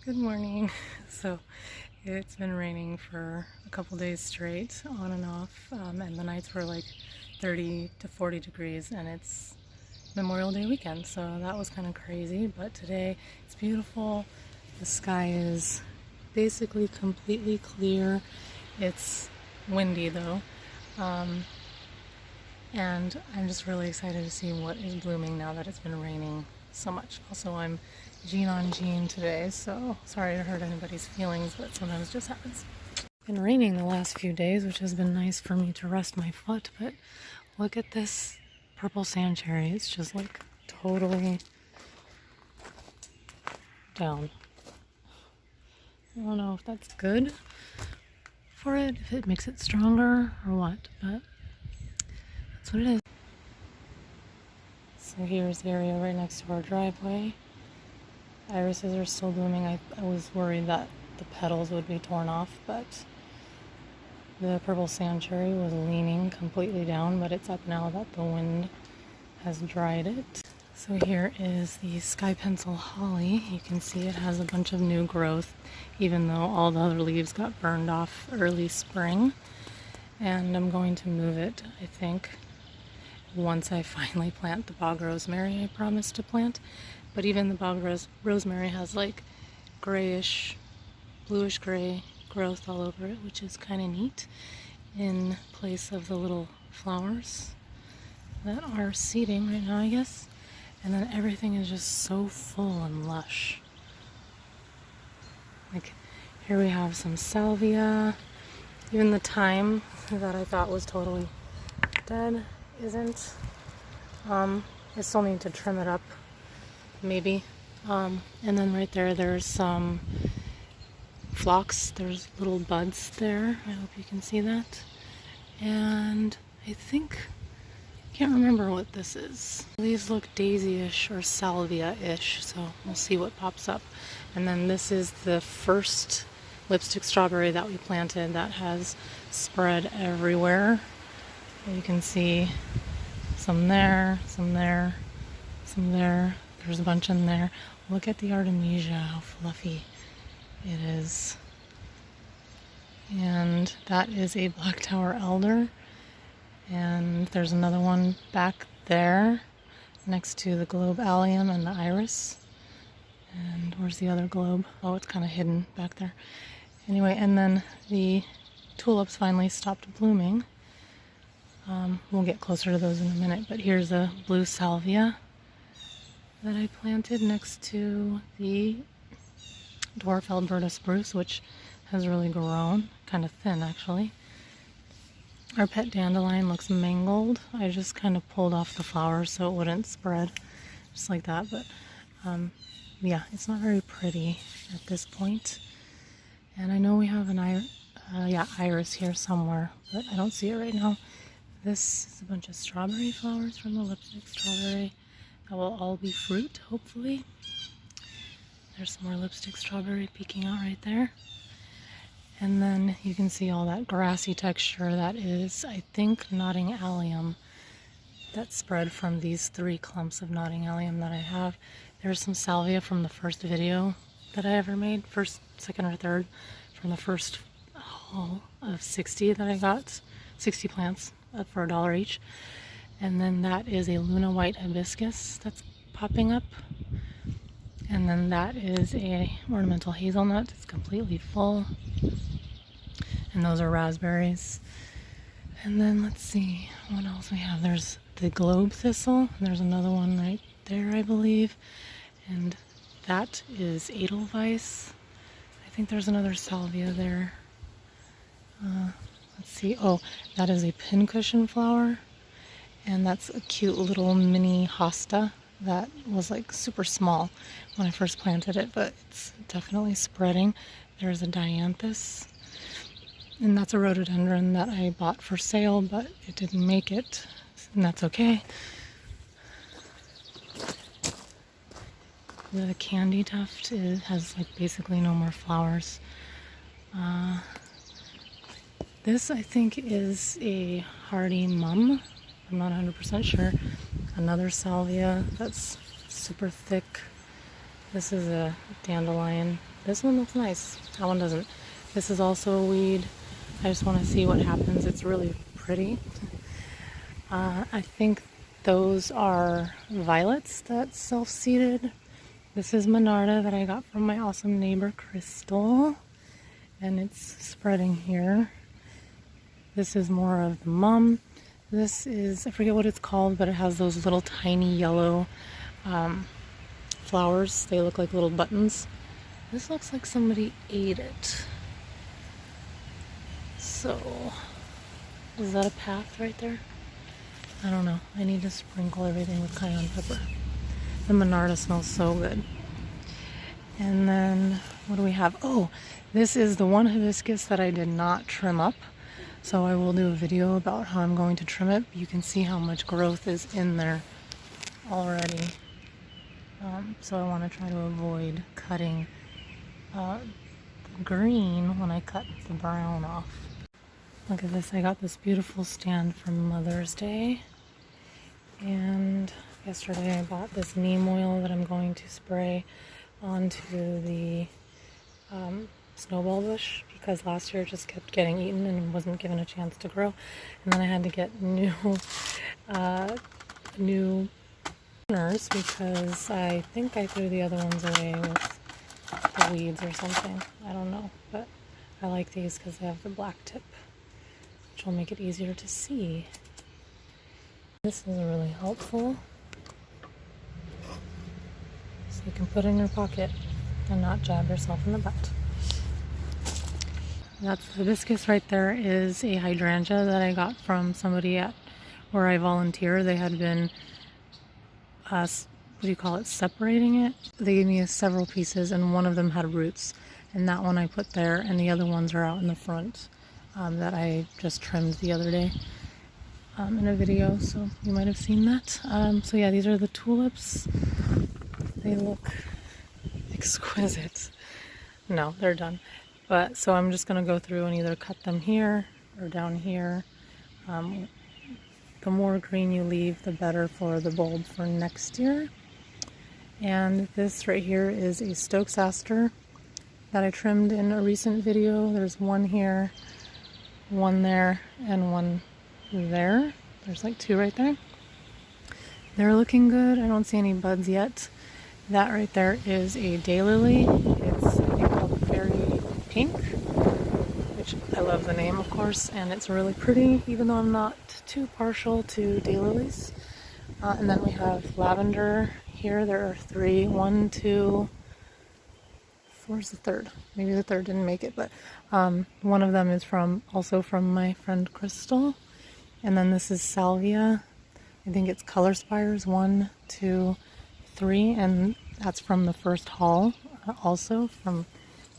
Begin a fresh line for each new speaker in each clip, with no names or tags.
Good morning. So it's been raining for a couple days straight, on and off, and the nights were like 30 to 40 degrees, and it's Memorial Day weekend, so that was kind of crazy. But today it's beautiful. The sky is basically completely clear. It's windy though, and I'm just really excited to see what is blooming now that it's been raining so much. Also, I'm jean on jean today, so sorry to hurt anybody's feelings, but sometimes it just happens. It's been raining the last few days, which has been nice for me to rest my foot, but look at this purple sand cherry. It's just like totally down. I don't know if that's good for it, if it makes it stronger or what, but that's what it is. So here's the area right next to our driveway. Irises are still blooming. I was worried that the petals would be torn off, but the purple sand cherry was leaning completely down, but it's up now that the wind has dried it. So here is the sky pencil holly. You can see it has a bunch of new growth, even though all the other leaves got burned off early spring. And I'm going to move it, I think, once I finally plant the bog rosemary I promised to plant. But even the bog rosemary has like grayish, bluish gray growth all over it, which is kind of neat, in place of the little flowers that are seeding right now, I guess. And then everything is just so full and lush. Like here we have some salvia. Even the thyme that I thought was totally dead isn't. I still need to trim it up, maybe. And then right there, there's some phlox. There's little buds there. I hope you can see that. And I can't remember what this is. These look daisy-ish or salvia-ish, so we'll see what pops up. And then this is the first lipstick strawberry that we planted that has spread everywhere. You can see some there, some there, some there. There's a bunch in there. Look at the artemisia, how fluffy it is. And that is a black tower elder. And there's another one back there next to the globe allium and the iris. And where's the other globe? Oh, it's kind of hidden back there. Anyway, and then the tulips finally stopped blooming. We'll get closer to those in a minute, but here's a blue salvia that I planted next to the dwarf Alberta spruce, which has really grown, kind of thin actually. Our pet dandelion looks mangled. I just kind of pulled off the flowers so it wouldn't spread, just like that, but yeah, it's not very pretty at this point. And I know we have an iris here somewhere, but I don't see it right now. This is a bunch of strawberry flowers from the lipstick strawberry. That will all be fruit, hopefully. There's some more lipstick strawberry peeking out right there. And then you can see all that grassy texture. That is, I think, nodding allium that spread from these 3 clumps of nodding allium that I have. There's some salvia from the first video that I ever made, first, second, or third, from the first haul of 60 that I got, 60 plants for $1 each. And then that is a Luna White Hibiscus that's popping up. And then that is a ornamental hazelnut. It's completely full. And those are raspberries. And then let's see what else we have. There's the globe thistle. And there's another one right there, I believe. And that is edelweiss. I think there's another salvia there. Let's see. Oh, that is a pincushion flower. And that's a cute little mini hosta that was like super small when I first planted it, but it's definitely spreading. There's a dianthus. And that's a rhododendron that I bought for sale, but it didn't make it. And that's okay. The candy tuft has like basically no more flowers. This I think is a hardy mum. I'm not 100% sure. Another salvia that's super thick This is a dandelion. This one looks nice. That one doesn't. This is also a weed. I just want to see what happens. It's really pretty. I think those are violets that's self-seeded. This is Monarda that I got from my awesome neighbor Crystal, and it's spreading here. This is more of the mum. This is, I forget what it's called, but it has those little tiny yellow flowers. They look like little buttons. This looks like somebody ate it. So, is that a path right there? I don't know. I need to sprinkle everything with cayenne pepper. The Monarda smells so good. And then, what do we have? Oh, this is the one hibiscus that I did not trim up. So I will do a video about how I'm going to trim it. You can see how much growth is in there already. So I want to try to avoid cutting the green when I cut the brown off. Look at this. I got this beautiful stand from Mother's Day. And yesterday I bought this neem oil that I'm going to spray onto the snowball bush, because last year it just kept getting eaten and wasn't given a chance to grow. And then I had to get new pruners because I think I threw the other ones away with the weeds or something. I don't know, but I like these because they have the black tip, which will make it easier to see. This is really helpful. So you can put it in your pocket and not jab yourself in the butt. That's the hibiscus right there is a hydrangea that I got from somebody at where I volunteer. They had been, what do you call it, separating it. They gave me several pieces and one of them had roots. And that one I put there, and the other ones are out in the front that I just trimmed the other day in a video, so you might have seen that. So yeah, these are the tulips. They look exquisite. No, they're done. But so I'm just going to go through and either cut them here or down here. The more green you leave, the better for the bulb for next year. And this right here is a Stokes Aster that I trimmed in a recent video. There's one here, one there, and one there. There's like two right there. They're looking good. I don't see any buds yet. That right there is a daylily. It's, I think, called Fairy Pink, which I love the name, of course, and it's really pretty, even though I'm not too partial to daylilies. And then we have lavender here. There are three. One, two, where's the third? Maybe the third didn't make it, but one of them is also from my friend Crystal. And then this is salvia. I think it's color spires, 1, 2, 3, and that's from the first haul, also from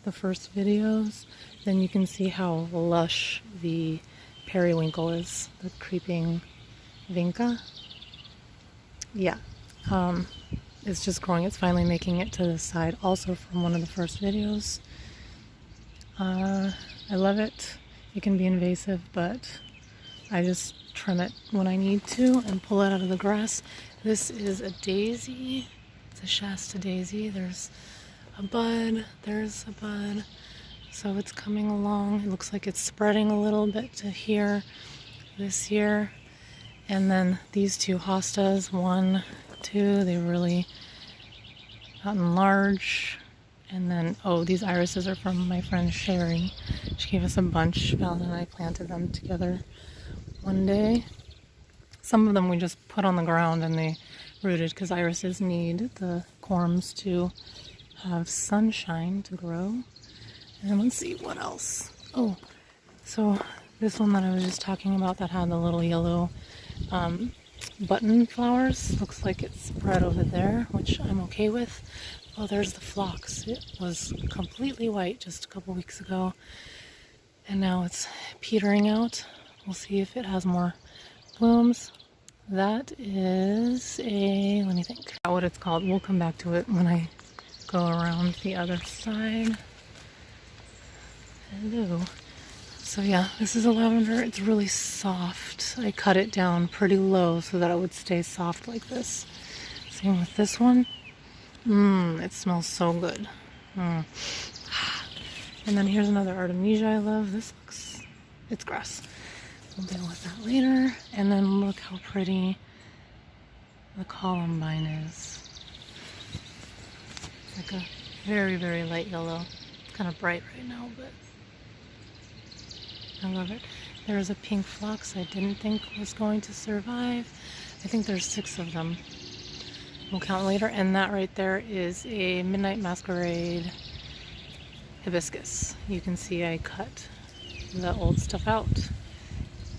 the first videos. Then you can see how lush the periwinkle is, the creeping vinca. Yeah, it's just growing. It's finally making it to the side, also from one of the first videos. I love it. It can be invasive, but I just trim it when I need to and pull it out of the grass. This is a daisy. It's a Shasta Daisy. There's a bud. There's a bud. So it's coming along. It looks like it's spreading a little bit to here, this here. And then these two hostas, 1, 2, they really gotten large. And then, oh, these irises are from my friend Sherry. She gave us a bunch. Valen and I planted them together one day. Some of them we just put on the ground and they rooted because irises need the corms to have sunshine to grow. And let's see what else. Oh, so this one that I was just talking about that had the little yellow button flowers, looks like it's spread over there, which I'm okay with. Oh, there's the phlox. It was completely white just a couple weeks ago, and now it's petering out. We'll see if it has more blooms. That is a, let me think what it's called. We'll come back to it when I go around the other side. Hello. So yeah, this is a lavender. It's really soft. I cut it down pretty low so that it would stay soft like this. Same with this one. It smells so good. Mm. And then here's another Artemisia I love. This looks, it's grass. We'll deal with that later. And then look how pretty the columbine is. It's like a very, very light yellow. It's kind of bright right now, but I love it. There's a pink phlox I didn't think was going to survive. I think there's 6 of them. We'll count later. And that right there is a Midnight Masquerade Hibiscus. You can see I cut the old stuff out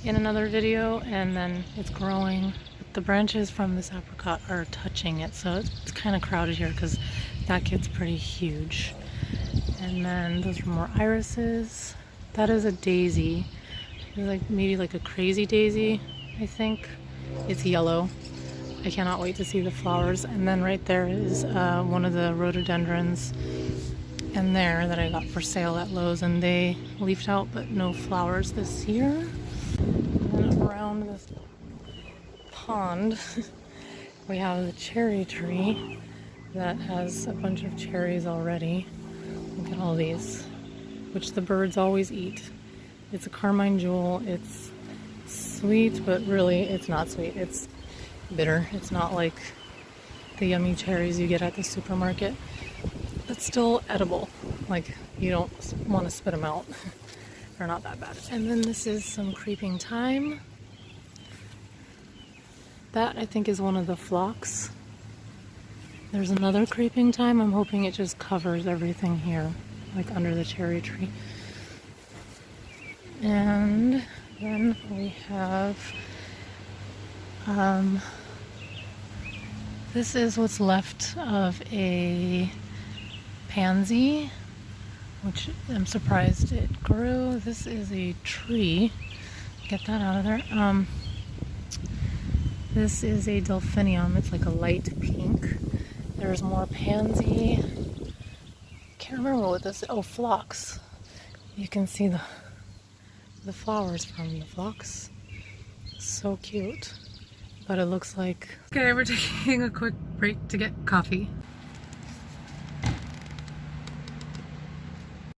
in another video, and then it's growing. The branches from this apricot are touching it, so it's kind of crowded here because that gets pretty huge. And then those are more irises. That is a daisy. It's like maybe like a crazy daisy, I think. It's yellow. I cannot wait to see the flowers. And then right there is one of the rhododendrons and there that I got for sale at Lowe's, and they leafed out but no flowers this year. And then around this pond we have the cherry tree that has a bunch of cherries already. Look at all these, which the birds always eat. It's a carmine jewel. It's sweet, but really it's not sweet. It's bitter. It's not like the yummy cherries you get at the supermarket. It's still edible. Like, you don't want to spit them out. They're not that bad. And then this is some creeping thyme. That I think is one of the phlox. There's another creeping thyme. I'm hoping it just covers everything here, like under the cherry tree. And then we have this is what's left of a pansy, which I'm surprised it grew. This is a tree. Get that out of there. This is a delphinium. It's like a light pink. There's more pansy. Can't remember what this is. Oh, phlox. You can see the flowers from the phlox. So cute. But it looks like... Okay, we're taking a quick break to get coffee.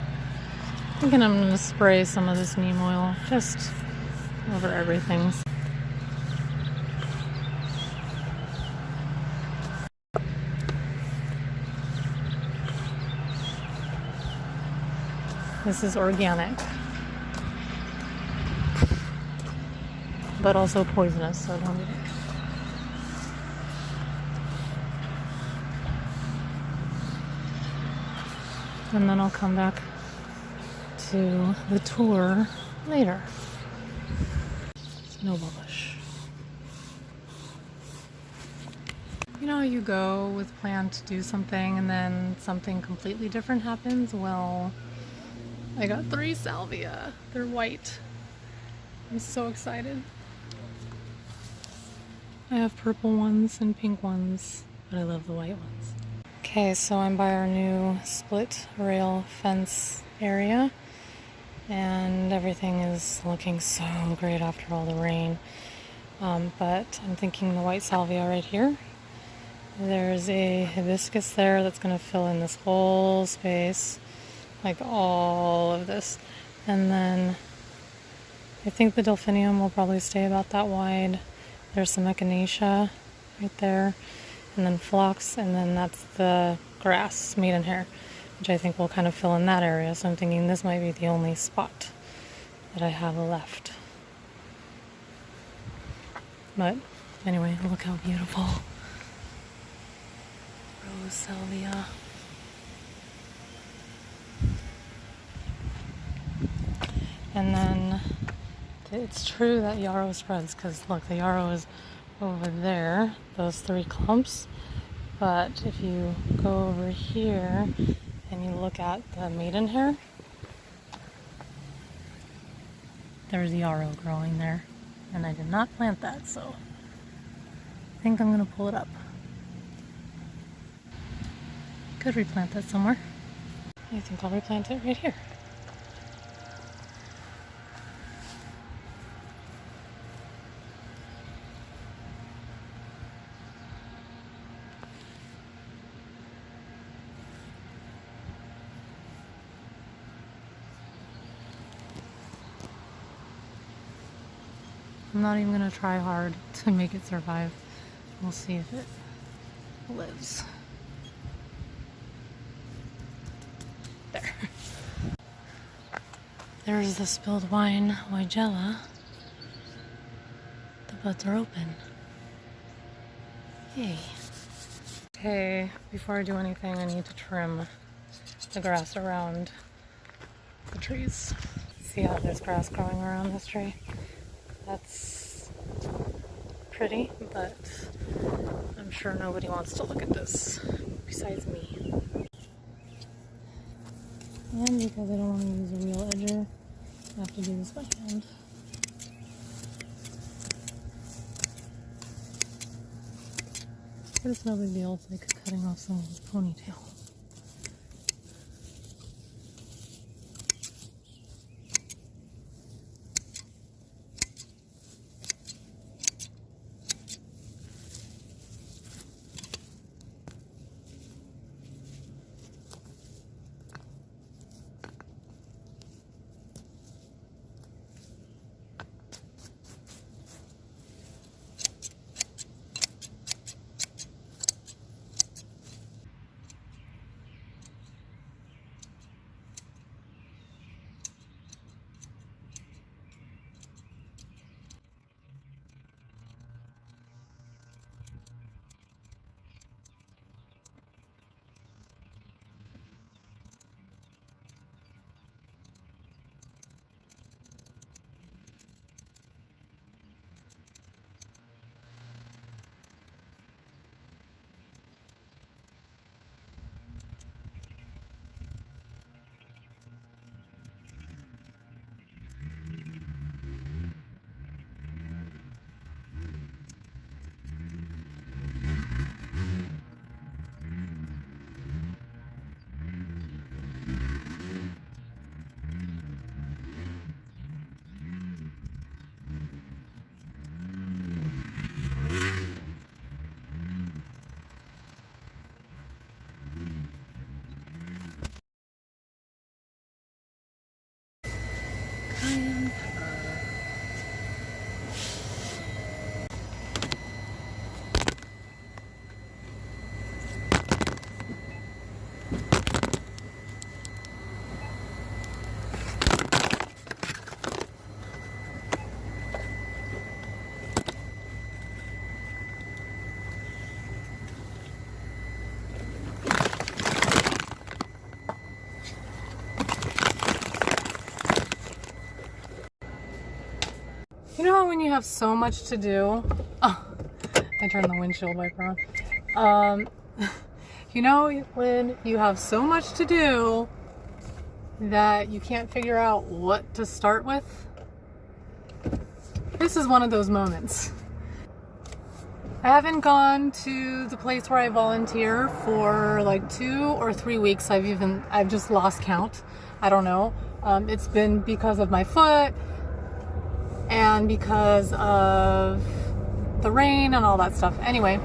I'm thinking I'm going to spray some of this neem oil just over everything. This is organic, but also poisonous, so don't eat it. And then I'll come back to the tour later. Snowballish. You know how you go with plan to do something and then something completely different happens? Well, I got 3 salvia. They're white. I'm so excited. I have purple ones and pink ones, but I love the white ones. Okay, so I'm by our new split rail fence area, and everything is looking so great after all the rain. But I'm thinking the white salvia right here. There's a hibiscus there that's going to fill in this whole space, like all of this. And then I think the delphinium will probably stay about that wide. There's some echinacea right there, and then phlox, and then that's the grass, maidenhair, which I think will kind of fill in that area. So I'm thinking this might be the only spot that I have left. But anyway, look how beautiful. Rose salvia. And then it's true that yarrow spreads, because look, the yarrow is over there, those 3 clumps. But if you go over here and you look at the maidenhair, there's yarrow growing there. And I did not plant that, so I think I'm going to pull it up. Could replant that somewhere. I think I'll replant it right here. I'm not even gonna try hard to make it survive. We'll see if it lives. There. There's the spilled wine, Weigela. The buds are open. Yay. Okay, before I do anything, I need to trim the grass around the trees. See how there's grass growing around this tree? That's pretty, but I'm sure nobody wants to look at this besides me. And because I don't want to use a real edger, I have to do this by hand. But it's no big deal, it's like cutting off someone's ponytail. You know how when you have so much to do, oh, I turned the windshield wiper on. You know when you have so much to do that you can't figure out what to start with? This is one of those moments. I haven't gone to the place where I volunteer for like 2 or 3 weeks. I've just lost count. I don't know. It's been because of my foot and because of the rain and all that stuff. Anyway,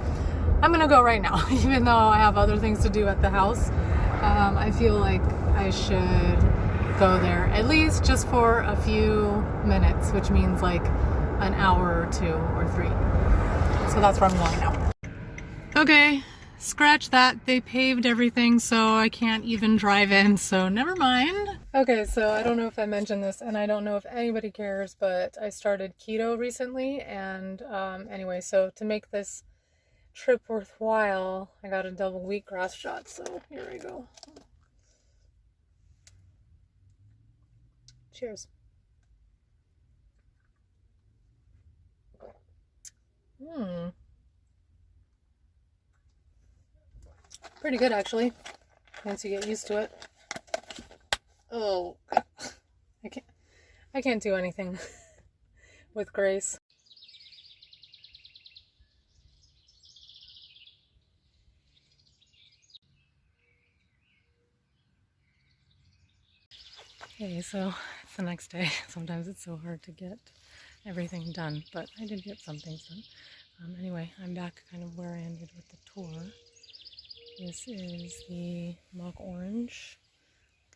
I'm gonna go right now, even though I have other things to do at the house. I feel like I should go there at least just for a few minutes, which means like an hour or 2 or 3. So that's where I'm going now. Okay, scratch that. They paved everything, so I can't even drive in, so never mind. Okay, so I don't know if I mentioned this, and I don't know if anybody cares, but I started keto recently, and anyway, so to make this trip worthwhile, I got a double wheatgrass shot, so here I go. Cheers. Pretty good, actually, once you get used to it. Oh, I can't do anything with grace. Okay, so it's the next day. Sometimes it's so hard to get everything done, but I did get some things done. Anyway, I'm back kind of where I ended with the tour. This is the mock orange.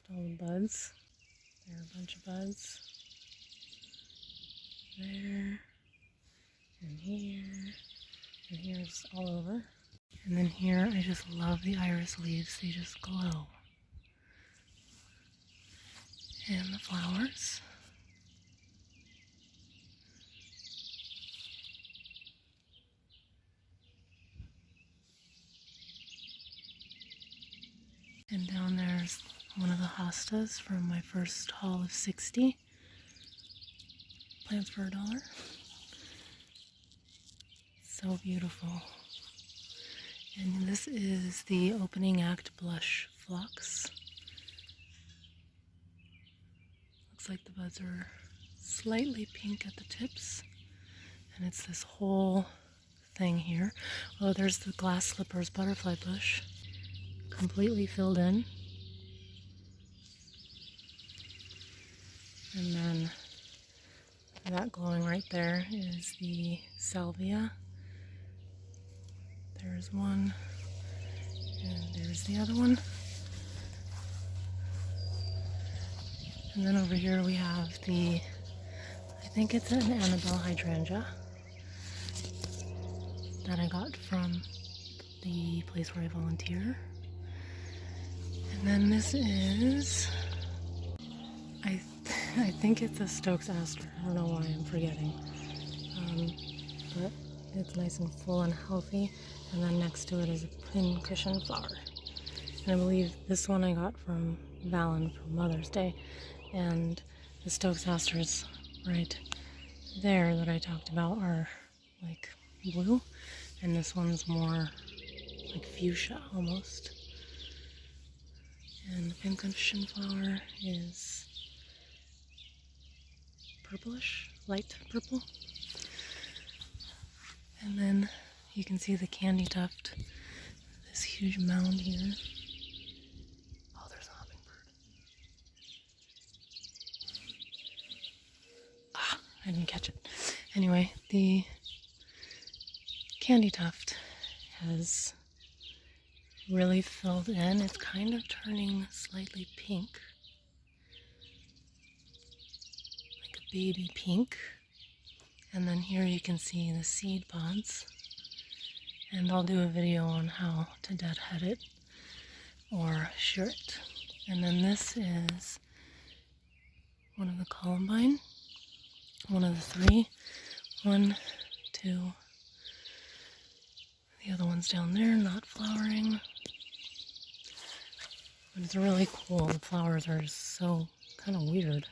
Look at all the buds. There are a bunch of buds. There. and here, and here's all over. And then here, I just love the iris leaves. They just glow. And the flowers. And down there's one of the hostas from my first haul of 60. Plants for $1. So beautiful. And this is the opening act blush phlox. Looks like the buds are slightly pink at the tips. And it's this whole thing here. Oh, there's the glass slippers butterfly bush. Completely filled in. And then that glowing right there is the salvia. There's one, and there's the other one. And then over here we have the, I think it's an Annabelle hydrangea that I got from the place where I volunteer. And then this is, I think it's a Stokes Aster. I don't know why I'm forgetting. But it's nice and full and healthy. And then next to it is a pincushion flower. And I believe this one I got from Valen for Mother's Day. And the Stokes Asters right there that I talked about are like blue. And this one's more like fuchsia almost. And the pincushion flower is purplish, light purple. And then you can see the candy tuft, this huge mound here. Oh, there's a hummingbird. Ah, I didn't catch it. Anyway, the candy tuft has really filled in. It's kind of turning slightly pink. Like a baby pink. And then here you can see the seed pods. And I'll do a video on how to deadhead it or shear it. And then this is one of the columbine. One of the three. 1, 2. The other one's down there, not flowering. But it's really cool. The flowers are so kind of weird.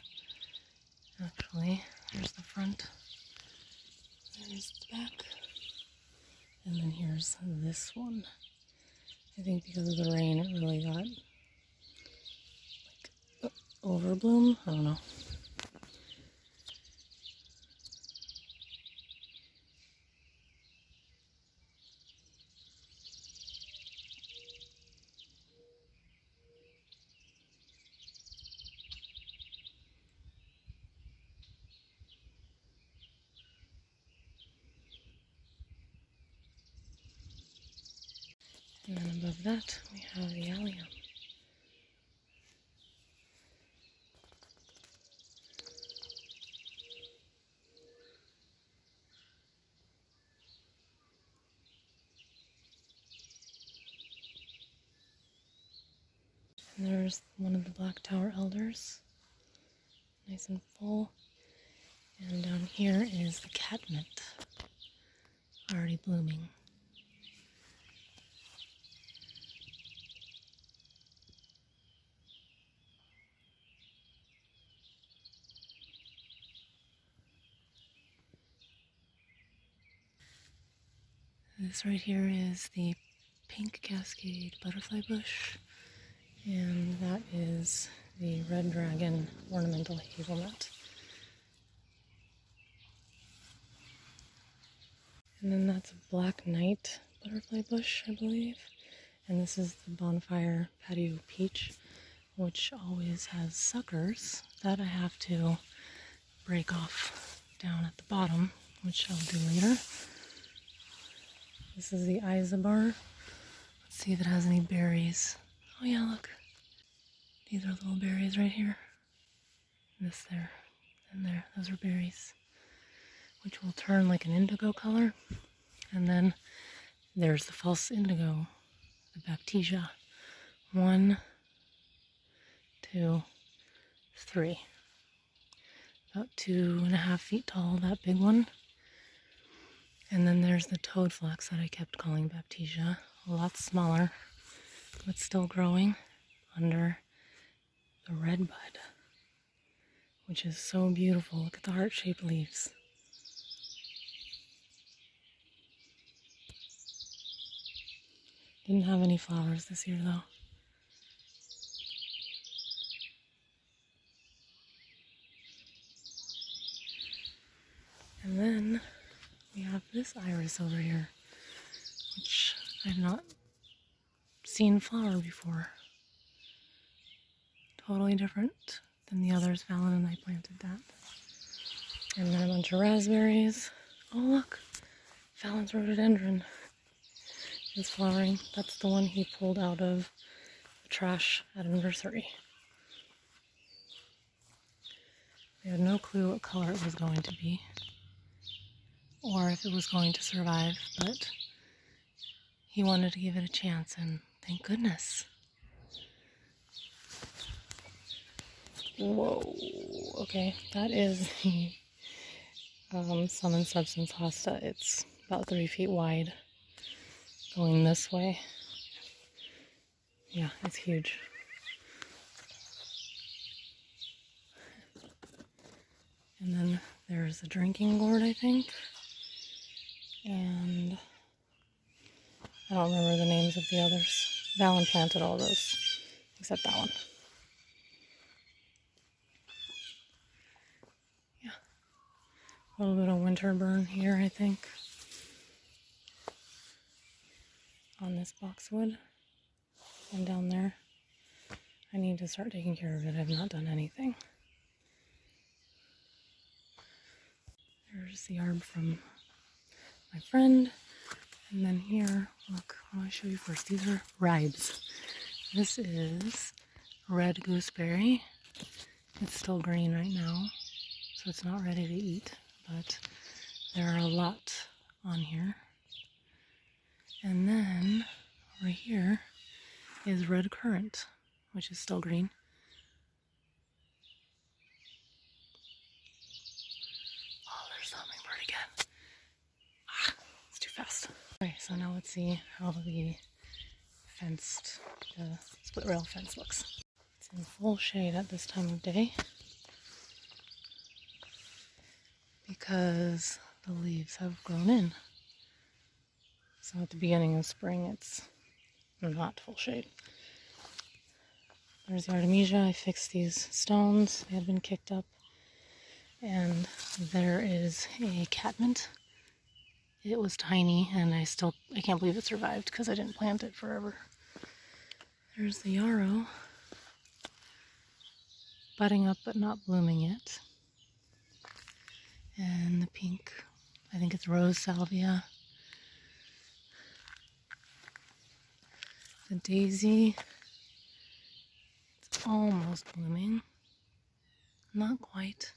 Actually, here's the front. There's the back. And then here's this one. I think because of the rain, it really got like overbloom. I don't know. And then above that, we have the allium. And there's one of the black tower elders, nice and full. And down here is the catmint, already blooming. This right here is the pink Cascade butterfly bush, and that is the red dragon ornamental hazelnut. And then that's a black knight butterfly bush, I believe. And this is the bonfire patio peach, which always has suckers that I have to break off down at the bottom, which I'll do later. This is the Isabar. Let's see if it has any berries. Oh yeah, look. These are little berries right here. This there and there. Those are berries. which will turn like an indigo color. And then there's the false indigo, the Baptisia. 1, 2, 3. About 2.5 feet tall, that big one. And then there's the toad flax that I kept calling Baptisia, a lot smaller, but still growing under the red bud, which is so beautiful. Look at the heart-shaped leaves. Didn't have any flowers this year though. And then we have this iris over here, which I've not seen flower before. Totally different than the others. Valen and I planted that. And then a bunch of raspberries. Oh look, Valen's rhododendron is flowering. That's the one he pulled out of the trash at a nursery. We had no clue what color it was going to be, or if it was going to survive, but he wanted to give it a chance, and thank goodness. Whoa, okay, that is the Sum and Substance hosta. It's about 3 feet wide, going this way. Yeah, it's huge. And then there's a drinking gourd, I think. And I don't remember the names of the others. Valen planted all those, except that one. Yeah. A little bit of winter burn here, I think. On this boxwood. And down there. I need to start taking care of it. I've not done anything. There's the herb from my friend. And then here, look, I want to show you first. These are ribes. This is red gooseberry. It's still green right now, so it's not ready to eat, but there are a lot on here. And then over here is red currant, which is still green. Oh, there's the hummingbird again. Ah, it's too fast. Okay, so now let's see how the split rail fence looks. It's in full shade at this time of day because the leaves have grown in. So at the beginning of spring, it's not full shade. There's the Artemisia. I fixed these stones. They had been kicked up. And there is a catmint. It was tiny, and I can't believe it survived because I didn't plant it forever. There's the yarrow, budding up but not blooming yet. And the pink, I think it's rose salvia. The daisy, it's almost blooming, not quite.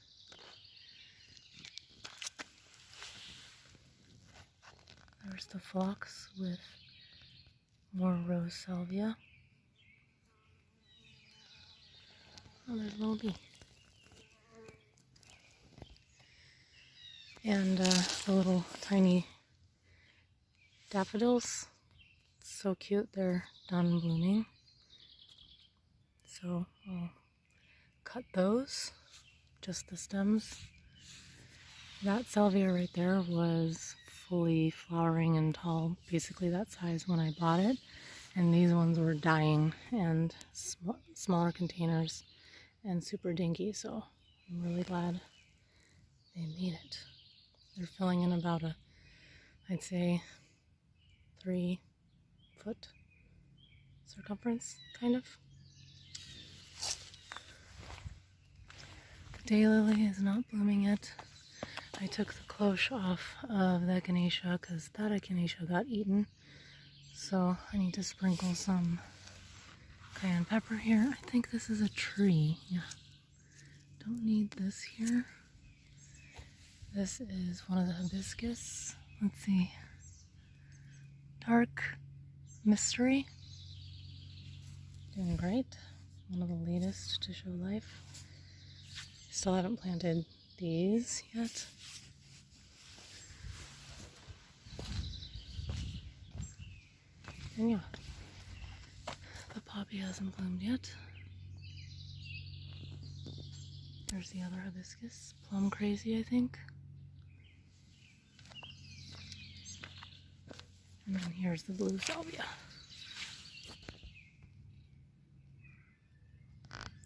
There's the phlox with more rose salvia. Oh, there's a little bee. And the little tiny daffodils. It's so cute, they're done blooming. So I'll cut those, just the stems. That salvia right there was fully flowering and tall, basically that size when I bought it. And these ones were dying and smaller containers and super dinky, so I'm really glad they made it. They're filling in about I'd say 3 foot circumference, kind of. The daylily is not blooming yet. I took the cloche off of the echinacea because that echinacea got eaten. So I need to sprinkle some cayenne pepper here. I think this is a tree. Yeah. Don't need this here. This is one of the hibiscus. Let's see. Dark Mystery. Doing great. One of the latest to show life. Still haven't planted these yet. And yeah, the poppy hasn't bloomed yet. There's the other hibiscus, Plum Crazy, I think. And then here's the blue salvia.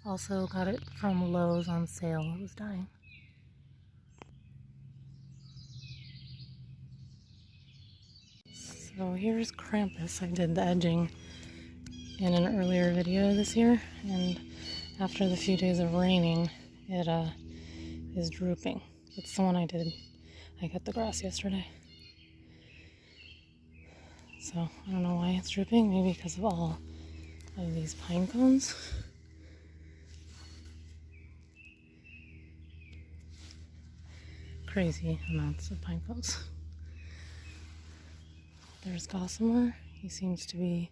Also got it from Lowe's on sale. It was dying. So here's Krampus. I did the edging in an earlier video this year, and after the few days of raining, it is drooping. It's the one I did. I cut the grass yesterday. So I don't know why it's drooping. Maybe because of all of these pine cones. Crazy amounts of pine cones. There's Gossamer. He seems to be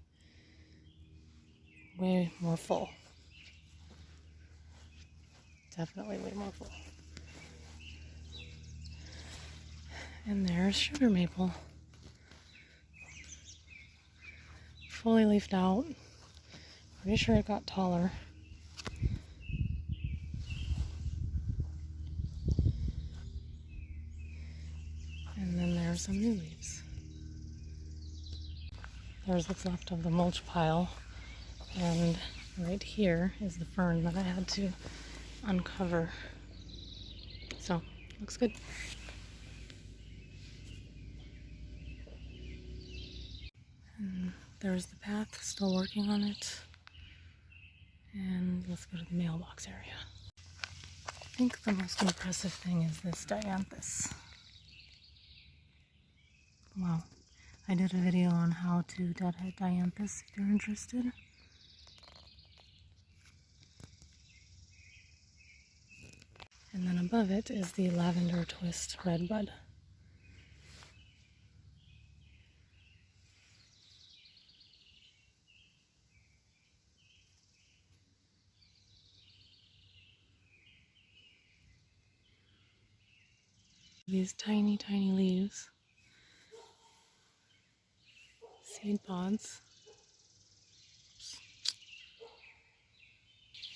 way more full. Definitely way more full. And there's Sugar Maple. Fully leafed out. Pretty sure it got taller. And then there's some new leaves. There's what's left of the mulch pile. And right here is the fern that I had to uncover. So, looks good. And there's the path, still working on it. And let's go to the mailbox area. I think the most impressive thing is this dianthus. Wow. I did a video on how to deadhead dianthus if you're interested. And then above it is the lavender twist red bud. These tiny, tiny leaves. Seed pods.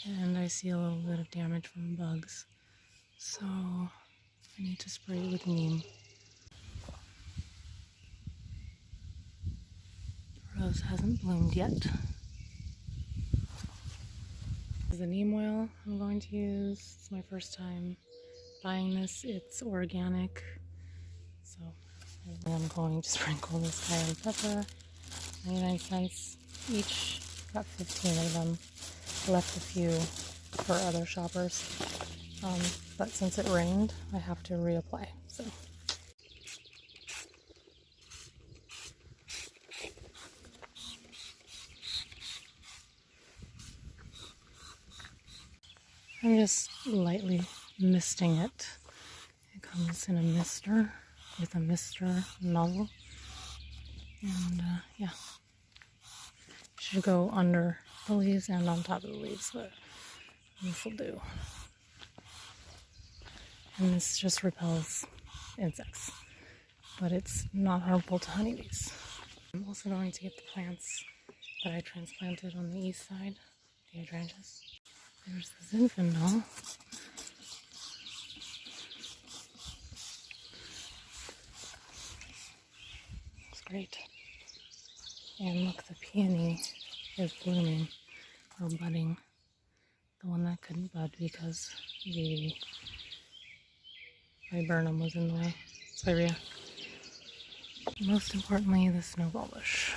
And I see a little bit of damage from bugs. So I need to spray it with Neem. Rose hasn't bloomed yet. This is the neem oil I'm going to use. It's my first time buying this. It's organic. So I'm going to sprinkle this cayenne pepper. 99 cents each. Got 15 of them. Left a few for other shoppers. But since it rained, I have to reapply. So. I'm just lightly misting it. It comes in a mister with a mister nozzle. And yeah, should go under the leaves and on top of the leaves, but this will do. And this just repels insects, but it's not harmful to honeybees. I'm also going to get the plants that I transplanted on the east side, the hydrangeas. There's the Zinfandel. Looks great. And look, the peony is blooming, or budding. The one that couldn't bud because the viburnum was in the way. Spirea. Most importantly, the snowball bush.